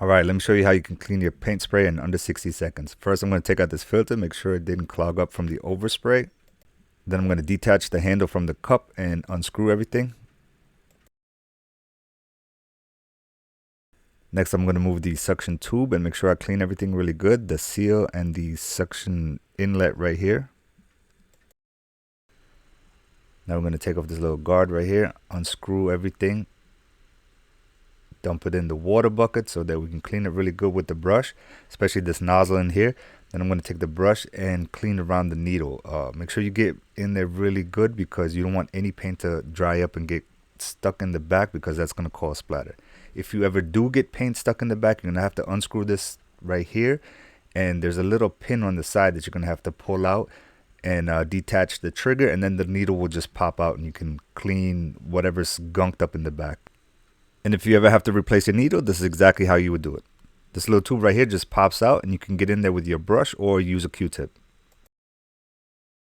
Alright, let me show you how you can clean your paint spray in under 60 seconds. First, I'm going to take out this filter, make sure it didn't clog up from the overspray. Then I'm going to detach the handle from the cup and unscrew everything. Next, I'm going to move the suction tube and make sure I clean everything really good. The seal and the suction inlet right here. Now we're going to take off this little guard right here, unscrew everything. Dump it in the water bucket so that we can clean it really good with the brush, especially this nozzle in here. Then I'm going to take the brush and clean around the needle. Make sure you get in there really good because you don't want any paint to dry up and get stuck in the back, because that's going to cause splatter. If you ever do get paint stuck in the back, you're going to have to unscrew this right here, and there's a little pin on the side that you're going to have to pull out and detach the trigger, and then the needle will just pop out and you can clean whatever's gunked up in the back. And if you ever have to replace your needle, this is exactly how you would do it. This little tube right here just pops out and you can get in there with your brush or use a Q-tip.